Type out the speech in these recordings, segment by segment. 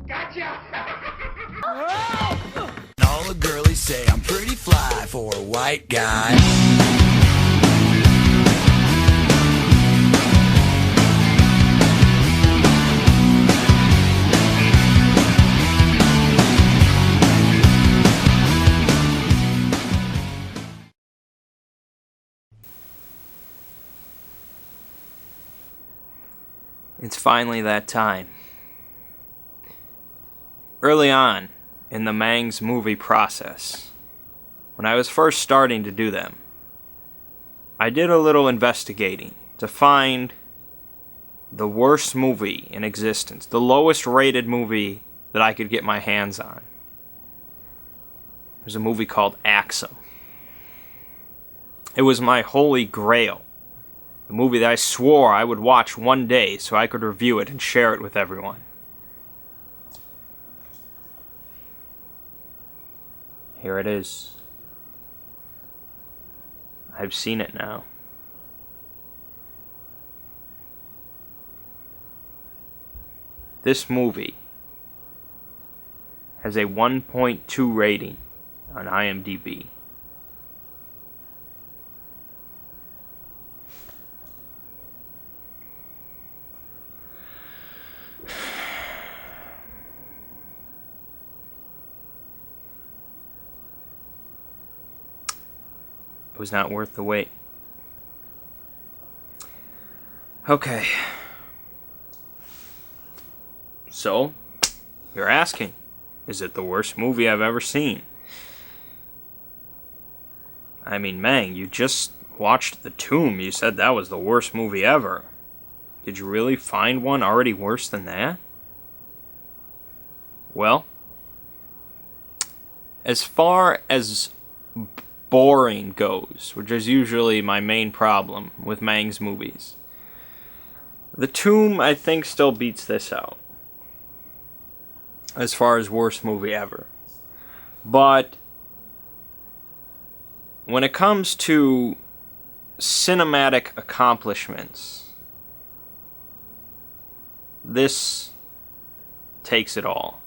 Gotcha! All the girlies say I'm pretty fly for a white guy. It's finally that time. Early on in the Mangg's movie process, when I was first starting to do them, I did a little investigating to find the worst movie in existence, the lowest rated movie that I could get my hands on. It was a movie called Axum. It was my holy grail. The movie that I swore I would watch one day so I could review it and share it with everyone. Here it is. I've seen it now. This movie has a 1.2 rating on IMDb. It was not worth the wait. Okay. So, you're asking, is it the worst movie I've ever seen? I mean, Mangg, you just watched The Tomb. You said that was the worst movie ever. Did you really find one already worse than that? Well, as far as boring goes, which is usually my main problem with Mangg's movies, The Tomb, I think, still beats this out as far as worst movie ever. But when it comes to cinematic accomplishments, this takes it all.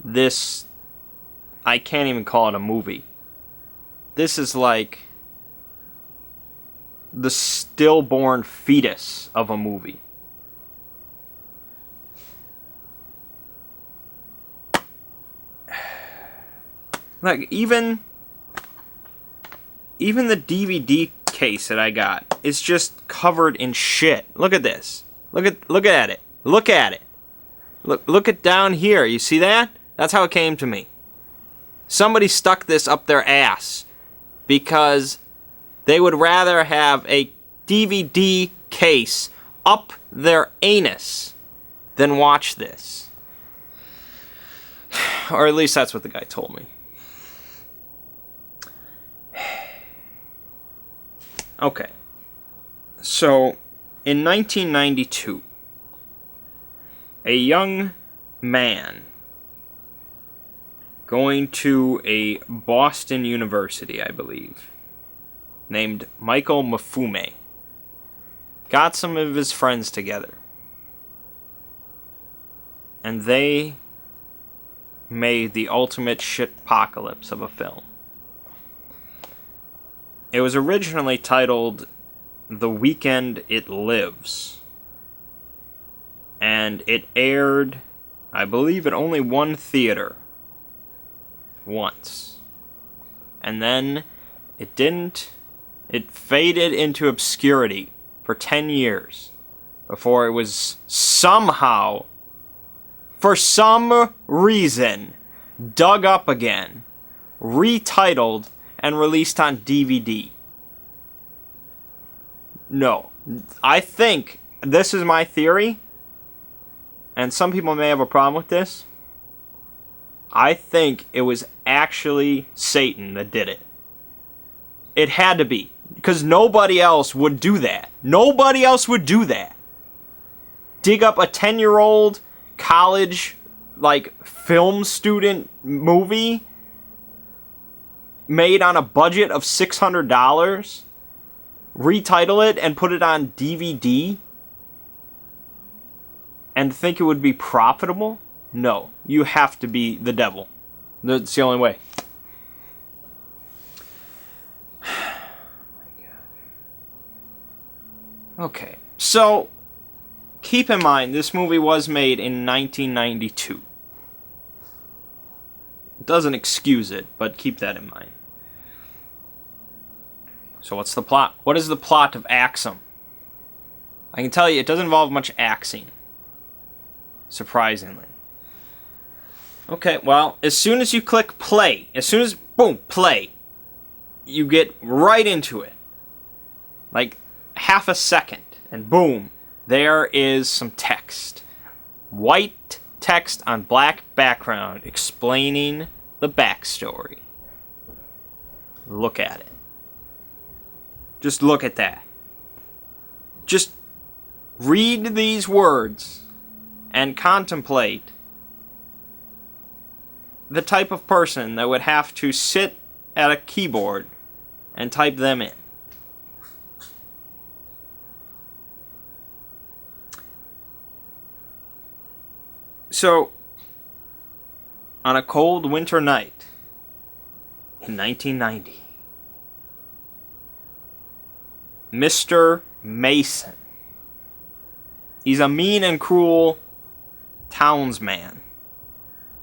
This, I can't even call it a movie. This is like the stillborn fetus of a movie. Like, even the DVD case that I got is just covered in shit. Look at this. Look at it. Look at it. Look at down here. You see that? That's how it came to me. Somebody stuck this up their ass because they would rather have a DVD case up their anus than watch this. Or at least that's what the guy told me. Okay. So, in 1992, a young man going to a Boston University, I believe, named Michael Mafume, got some of his friends together, and they made the ultimate shitpocalypse of a film. It was originally titled The Weekend It Lives, and it aired, I believe, at only one theater once. And then it faded into obscurity for 10 years before it was somehow, for some reason, dug up again, retitled, and released on DVD. No. I think, this is my theory, and some people may have a problem with this, I think it was actually Satan that did it. It had to be. Because nobody else would do that. Nobody else would do that. Dig up a 10-year-old college, film student movie made on a budget of $600, retitle it, and put it on DVD and think it would be profitable? No. You have to be the devil. That's the only way. Okay, so keep in mind this movie was made in 1992. It doesn't excuse it, but keep that in mind. So what's the plot? What is the plot of Axum? I can tell you it doesn't involve much axing. Surprisingly. Okay, well, as soon as you click play, as soon as, boom, play, you get right into it. Like half a second, and boom, there is some text. White text on black background explaining the backstory. Look at it. Just look at that. Just read these words and contemplate the type of person that would have to sit at a keyboard and type them in. So, on a cold winter night in 1990, Mr. Mason, he's a mean and cruel townsman,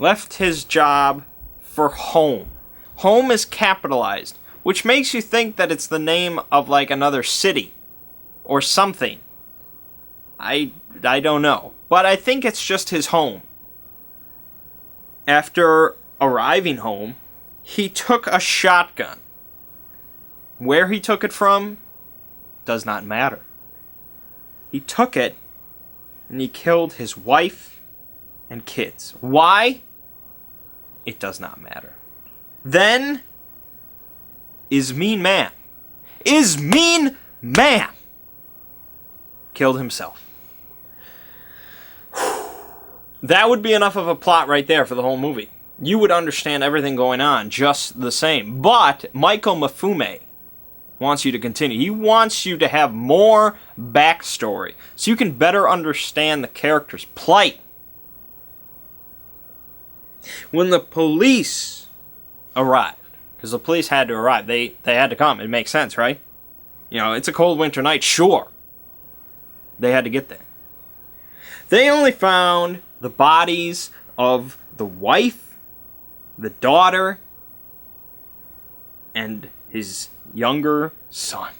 left his job for home. Home is capitalized, which makes you think that it's the name of like another city or something. I don't know. But I think it's just his home. After arriving home, he took a shotgun. Where he took it from does not matter. He took it and he killed his wife and kids. Why? It does not matter. Then is Mean Man killed himself. That would be enough of a plot right there for the whole movie. You would understand everything going on just the same. But Michael Mifune wants you to continue. He wants you to have more backstory so you can better understand the character's plight. When the police arrived, because the police had to arrive, they had to come. It makes sense, right? You know, it's a cold winter night, sure. They had to get there. They only found the bodies of the wife, the daughter, and his younger son.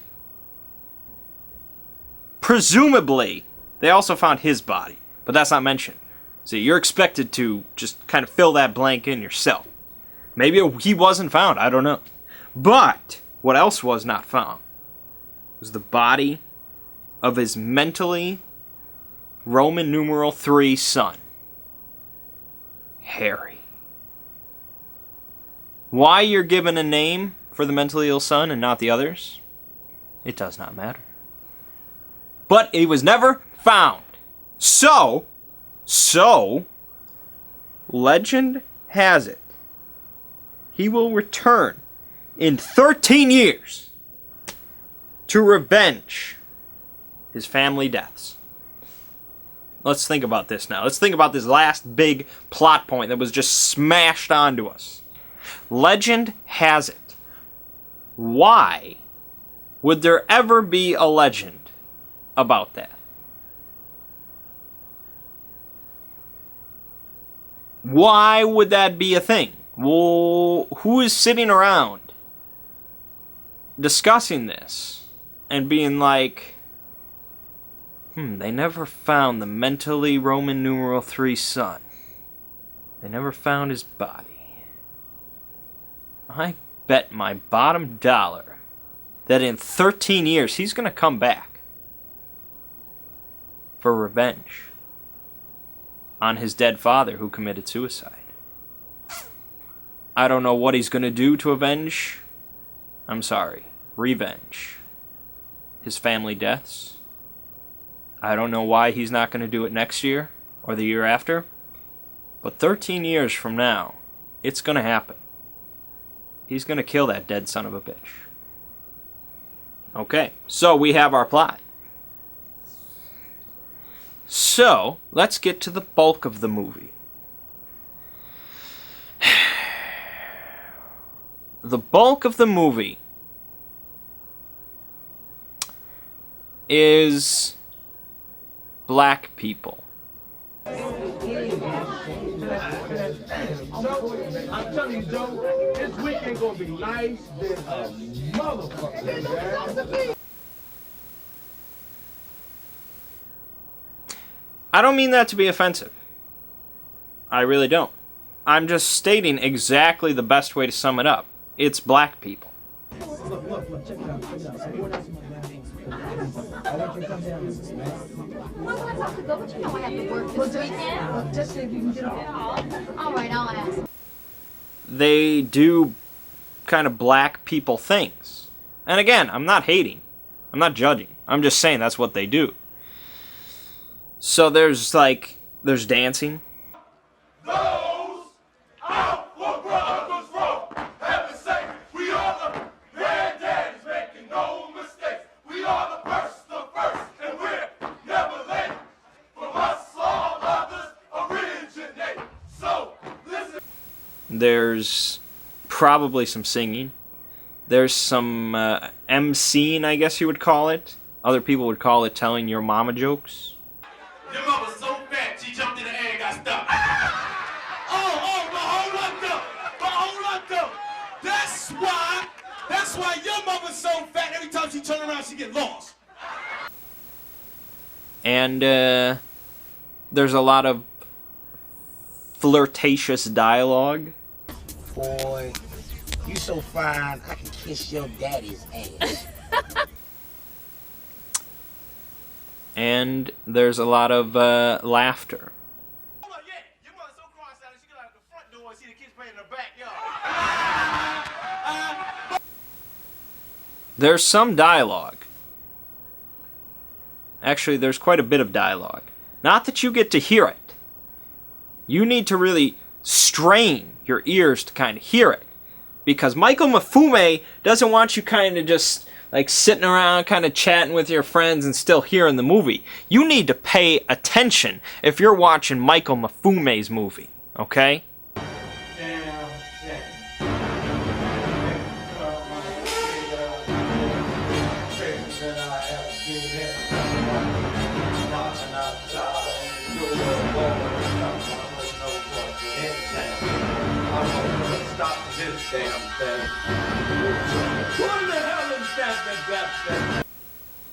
Presumably, they also found his body, but that's not mentioned. So you're expected to just kind of fill that blank in yourself. Maybe he wasn't found, I don't know. But what else was not found was the body of his mentally Roman numeral 3 son, Harry. Why you're given a name for the mentally ill son and not the others, it does not matter. But he was never found. So, legend has it, he will return in 13 years to revenge his family deaths. Let's think about this now. Let's think about this last big plot point that was just smashed onto us. Legend has it. Why would there ever be a legend about that? Why would that be a thing? Well, who is sitting around discussing this and being like, they never found the mentally Roman numeral 3 son. They never found his body. I bet my bottom dollar that in 13 years he's going to come back for revenge on his dead father who committed suicide. I don't know what he's going to do to avenge. Revenge his family deaths. I don't know why he's not going to do it next year or the year after. But 13 years from now, it's going to happen. He's going to kill that dead son of a bitch. Okay, so we have our plot. So, let's get to the bulk of the movie. The bulk of the movie is black people. I'm telling you, Joe, this weekend gonna be nice than a motherfucker. I don't mean that to be offensive. I really don't. I'm just stating exactly the best way to sum it up. It's black people. Look, check it out. Someone else might have I want you to come down with us, man. Well, I have to go, but you know I have to work this weekend. Just see if you can get off. All right, I'll ask. They do kind of black people things. And again, I'm not hating. I'm not judging. I'm just saying that's what they do. So there's dancing. Those out for brothers wrong. Heaven sake, we are the granddaddies making no mistakes. We are the first, and we're never late. From us, all others originate. So, listen. There's probably some singing. There's some MCing, I guess you would call it. Other people would call it telling your mama jokes. Your mama's so fat, she jumped in the air and got stuck. Oh, but hold up though. That's why your mama's so fat, every time she turn around, she get lost. And there's a lot of flirtatious dialogue. Boy, you so fine, I can kiss your daddy's ass. And there's a lot of laughter. Hold on, yeah, your mother's so cross-eyed, she got out the front door and see the kids playing in the backyard. There's some dialogue. Actually, there's quite a bit of dialogue. Not that you get to hear it. You need to really strain your ears to kind of hear it. Because Michael Mafume doesn't want you kind of just like sitting around kind of chatting with your friends and still hearing the movie. You need to pay attention if you're watching Michael Mafume's movie, okay?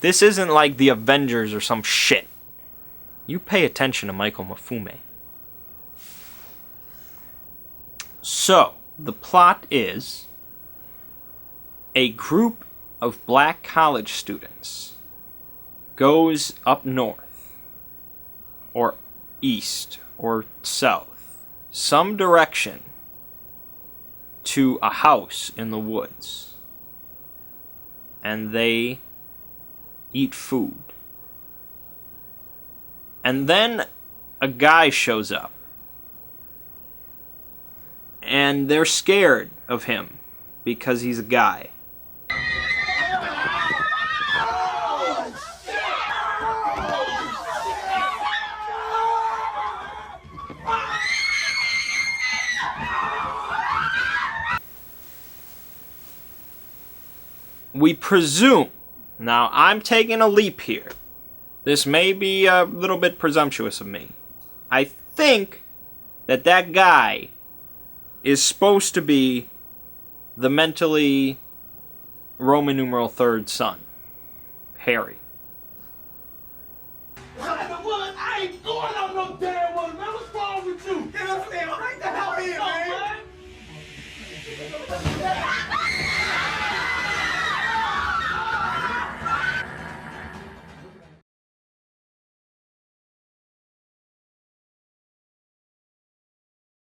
This isn't like the Avengers or some shit. You pay attention to Michael Mafume. So, the plot is a group of black college students goes up north, or east, or south, some direction to a house in the woods. And they eat food. And then a guy shows up. And they're scared of him because he's a guy. We presume, now I'm taking a leap here. This may be a little bit presumptuous of me. I think that that guy is supposed to be the mentally Roman numeral third son, Harry. I ain't going on no damn one, man. What's wrong with you? Get up there, right the hell here, man.